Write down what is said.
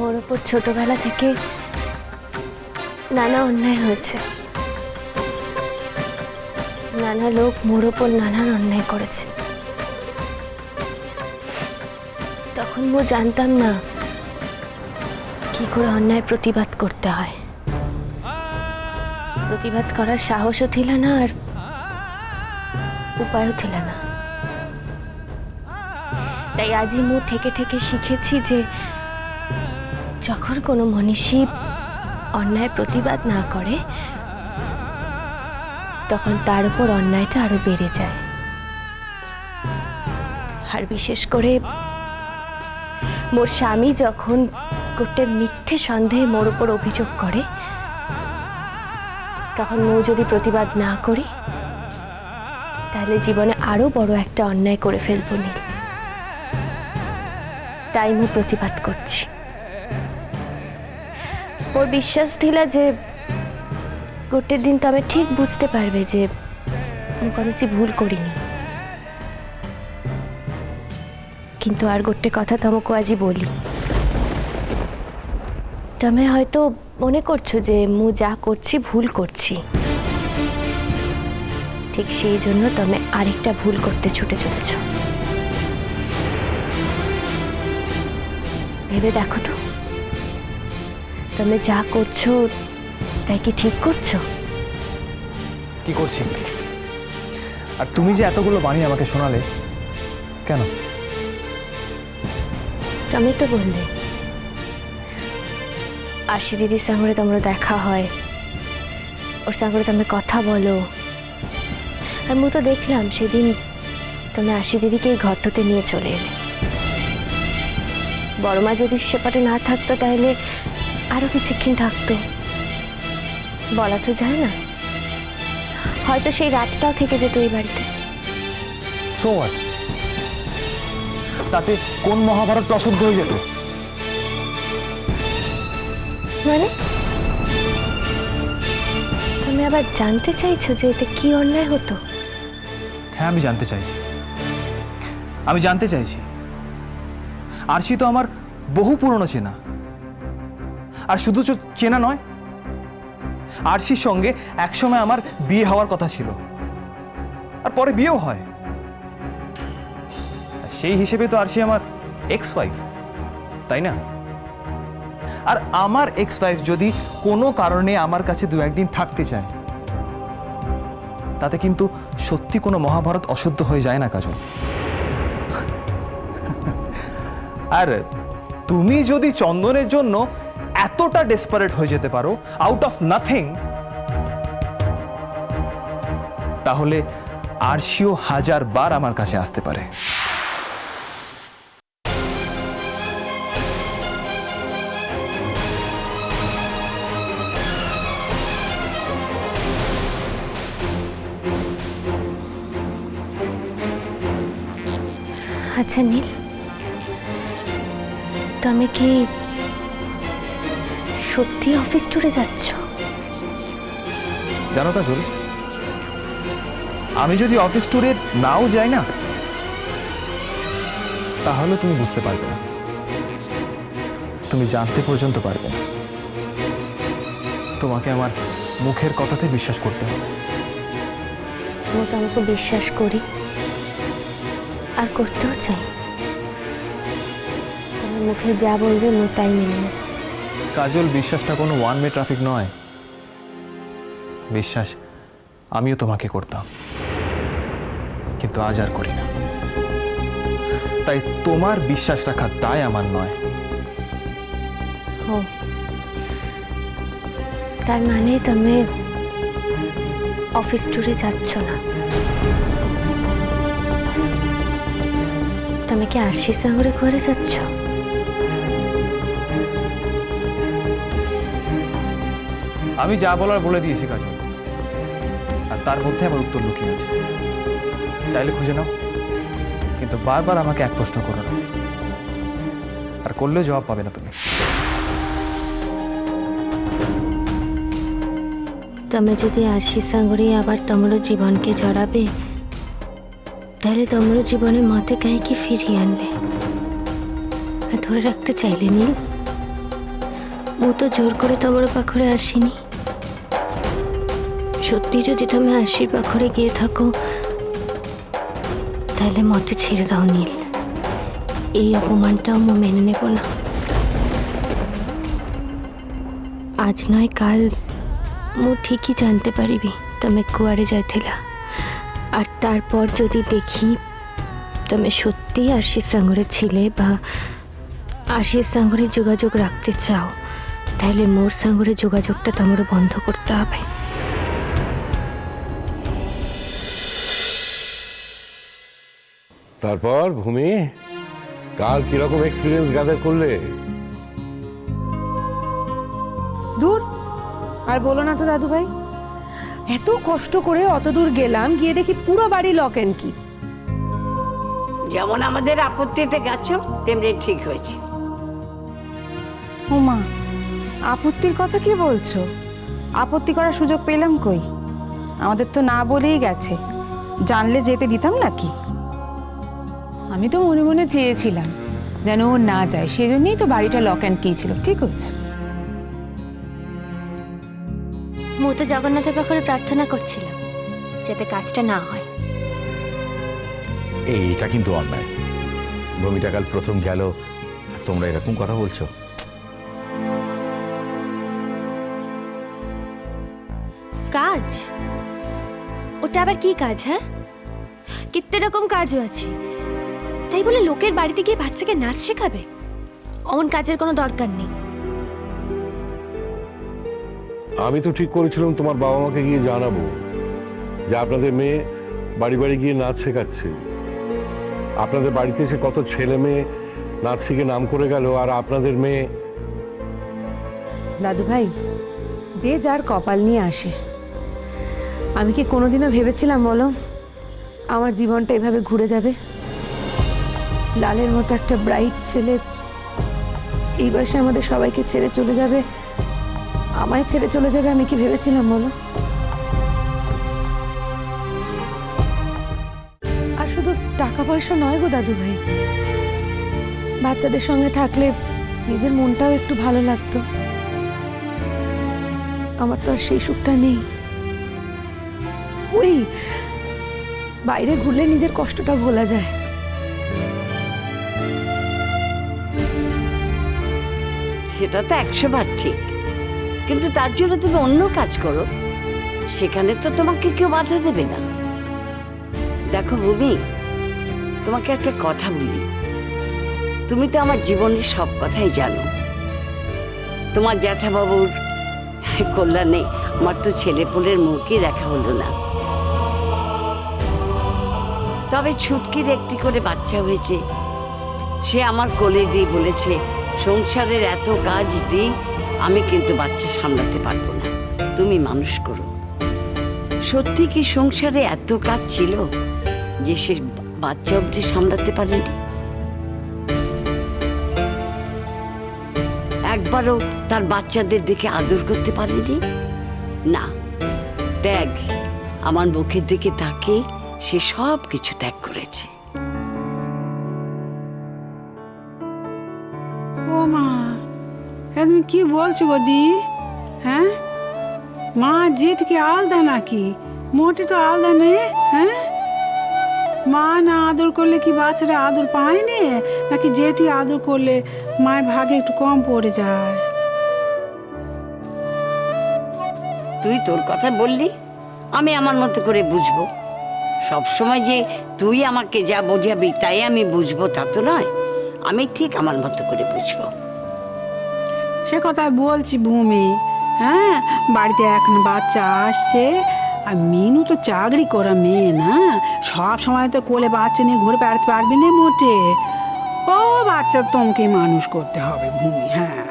মোর ওপর ছোটবেলা থেকে নানা অন্যায় হয়েছে। নানা লোক মোর ওপর নানান অন্যায় করেছে। তখন মো জানতাম না কি করে অন্যায় প্রতিবাদ করতে হয়। প্রতিবাদ করার সাহসও ছিল না, আর উপায়ও ছিল না। তাই আজই মু ঠেকে ঠেকে শিখেছি যে যখন কোনো মনীষী অন্যায় প্রতিবাদ না করে তখন তার উপর অন্যায়টা আরো বেড়ে যায়। আর বিশেষ করে মোর স্বামী যখন গোটে মিথ্যে সন্দেহে মোর উপর অভিযোগ করে, তখন মো যদি প্রতিবাদ না করি তাহলে জীবনে আরো বড় একটা অন্যায় করে ফেলবো নীল। তাই মু প্রতিবাদ করছি। ওর বিশ্বাস ছিল যে গোটে দিন তো আমি ঠিক বুঝতে পারবে যে মু কোনোছি ভুল করিনি। কিন্তু আর গোটে কথা তোমাকে আজি বলি। তুমি হয়তো মনে করছো যে মু যা করছি ভুল করছি, ঠিক সেই জন্য তুমি আরেকটা ভুল করতে ছুটে চলেছ। ভেবে দেখো তো, তুমি যা করছো তাই কি ঠিক করছো? কি করছি? আর তুমি যে এতগুলো বাণী আমাকে শোনালে কেন? তুমি তো বললে আশি দিদির সঙ্গে তোমরা দেখা হয়, ওর সঙ্গে তুমি কথা বলো। আর মু তো দেখলাম সেদিন তুমি আশি দিদিকে এই ঘরটাতে নিয়ে চলে এলে। বড় মা যদি সেপাটে না থাকতো তাহলে আরো কিছুক্ষণ থাকতো, বলা তো যায় না। হয়তো সেই রাতটাও থেকে যেত এই বাড়িতে। So what? তাতে কোন মহাভারত অশুদ্ধ হয়ে যেত? মানে তুমি আবার জানতে চাইছো যে এতে কি অন্যায় হতো? হ্যাঁ, আমি জানতে চাইছি। আরশি তো আমার বহু পুরনো চেনা। আর শুধু চেনা নয়, আরশির সঙ্গে একসময় আমার বিয়ে হওয়ার কথা ছিল, আর পরে বিয়েও হয়। সেই হিসেবে তো আরশি আমার এক্স ওয়াইফ, তাই না? আর আমার এক্স ওয়াইফ যদি কোনো কারণে আমার কাছে দু একদিন থাকতে চায়, তাতে কিন্তু সত্যি কোনো মহাভারত অশুদ্ধ হয়ে যায় না কাজল। আর তুমি যদি চন্দনের জন্য এতটা ডেসপারেট হয়ে যেতে পারো আউট অফ নাথিং, তাহলে আরশিও 1000 বার আমার কাছে আসতে পারে। আচ্ছা নীল, তুমি কি সত্যি অফিস ট্যুরে যাচ্ছ? জানো কাজল, আমি যদি অফিস ট্যুরে নাও যাই না, তাহলে তুমি বুঝতে পারবে না, তুমি জানতে পর্যন্ত পারবে না। তোমাকে আমার মুখের কথাতে বিশ্বাস করতে হবে। আমি তোমাকে বিশ্বাস করি আর করতেও চাই। তোমার মুখে যা বলবে আমি তাই মেনে নেব। কাজল, বিশ্বাসটা কোনো ওয়ান ওয়ে ট্রাফিক নয়। বিশ্বাস আমিও তোমাকে করতাম, কিন্তু আজ আর করি না। তাই তোমার বিশ্বাস রাখার দায় আমার নয়। ও, তার মানে তুমি অফিস ট্যুরে যাচ্ছ না? তুমি কি আরশির সঙ্গে ঘরে যাচ্ছ? আমি যা বলার বলে দিয়েছি কাজল, আর তার মধ্যে আমার উত্তর লুকিয়ে আছে। চাইলে খুঁজে নাও, কিন্তু বারবার আমাকে এক প্রশ্ন করো না, আর করলেও জবাব পাবে না তুমি। তুমি যদি আরশির সঙ্গে আবার তোমার জীবনকে জড়াবে, তাহলে তোমার জীবনে মতে কাহিকে ফিরিয়ে আনলে আর ধরে রাখতে চাইলে নীল? ମୁଁ ତ জোর করে তোমার পাখরে আসিনি। সত্যি যদি তুমি আশির পাখরে গিয়ে থাকো তাহলে মতে ছেড়ে দাও নীল। এই অপমানটাও ମୁଁ মেনে নেব না। আজ নয় কাল ମୁଁ ঠিকই জানতে পারিবি তুমি কুয়ারে যাইছিলা। আর তারপর যদি দেখি তুমি সত্যি আশির সঙ্গে ছিলে বা আশির সঙ্গে যোগাযোগ রাখতে চাও তাহলে মোর সঙ্গে যোগাযোগটা তোমার বন্ধ করতে হবে। তারপর ভূমি কাল কিরকম এক্সপিরিয়েন্স গ্যাদার করলে? দূর আর বলো না তো দাদু ভাই, এত কষ্ট করে অত দূর গেলাম, গিয়ে দেখি পুরো বাড়ি লক এন্ড কি। যেমন আমাদের আপত্তিতে গেছো তেমনি ঠিক হয়েছে। ওমা, আপত্তির কথা কি বলছো? আপত্তি করার সুযোগ পেলাম কই? আমাদের তো না বলেই গেছে, জানলে যেতে দিতাম নাকি? আমি তো মনে মনে চেয়েছিলাম যেন ও না যায়, সেজন্যই তো বাড়িটা লক অ্যান্ড কি ছিল। ঠিক হয়েছে। ମୁଁ তো জগন্নাথের পাখরে প্রার্থনা করছিলাম যাতে কাজটা না হয়। এইটা কিন্তু অন্যায়। ভূমিটা কাল প্রথম গেল, তোমরা এরকম কথা বলছো। কাজ? ওটা আবার কি কাজ? হ্যাঁ, কিত্তে রকম কাজও আছে। তাই বলে লোকের বাড়িতে গিয়ে বাচ্চাকে নাচ শেখাবে? অমন কাজের কোনো দরকার নেই। আমি তো ঠিক করেছিলাম তোমার বাবা মাকে গিয়ে জানাবো যে আপনাদের মেয়ে বাড়ি বাড়ি গিয়ে নাচ শেখাচ্ছে। আপনাদের বাড়িতে এসে কত ছেলে মেয়ে নাচ শিখে নাম করে গেল, আর আপনাদের মেয়ে। দাদু ভাই, যে যার কপাল নিয়ে আসে। আমি কি কোনোদিনও ভেবেছিলাম বলো আমার জীবনটা এভাবে ঘুরে যাবে? লালের মতো একটা ব্রাইট ছেলে এই বয়সে আমাদের সবাইকে ছেড়ে চলে যাবে, আমায় ছেড়ে চলে যাবে। আমি কি ভেবেছিলাম বলো? আর শুধু টাকা পয়সা নয় গো দাদু ভাই, বাচ্চাদের সঙ্গে থাকলে নিজের মনটাও একটু ভালো লাগতো। আমার তো আর সেই সুখটা নেই। ওই বাইরে ঘুরলে নিজের কষ্টটা ভোলা যায়। সেটা তো 100 বার ঠিক, কিন্তু তার জন্য তুমি অন্য কাজ করো, সেখানে তো তোমাকে কেউ বাধা দেবে না। দেখো ভূমি, তোমাকে একটা কথা বলি, তুমি তো আমার জীবনের সব কথাই জানো। তোমার জ্যাঠাবাবুর কল্যাণে আমার তো ছেলেপুলের মুখই দেখা হলো না। তবে ছুটকির একটি করে বাচ্চা হয়েছে, সে আমার কোলে দিয়ে বলেছে সংসারের এত কাজ দিই আমি কিন্তু বাচ্চা সামলাতে পারবো না, তুমি মানুষ করো। সত্যি কি সংসারে এত কাজ ছিল যে সে বাচ্চা অবধি সামলাতে পারেনি? একবারও তার বাচ্চাদের দিকে আদর করতে পারেনি? না, ত্যাগ। আমার মুখের দিকে তাকে সে সব কিছু ত্যাগ করেছে। ও মা, তুমি কি বলছো গো দি? হ্যাঁ, মা জেঠ কি আলাদা নাকি? মোটে তো আলাদা নেই। হ্যাঁ, মা না আদর করলে কি বাচ্চারা আদর পায় না, নাকি জেঠি আদর করলে মায়ের ভাগে একটু কম পড়ে যায়? তুই তোর কথা বললি, আমি আমার মতো করে বুঝবো। সবসময় যে তুই আমাকে যা বোঝাবি তাই আমি বুঝবো তা তো নয়, আমি ঠিক আমার মতো করে বুঝবো। সে কথাই বলছি ভূমি। হ্যাঁ, বাড়িতে এখন বাচ্চা আসছে, আর মিনু তো চাকরি করা মেয়ে না, সব সময় তো কোলে বাচ্চা নিয়ে ঘুরে বেড়াতে পারবি না মোটে। ও বাচ্চা তোমাকে মানুষ করতে হবে ভূমি। হ্যাঁ।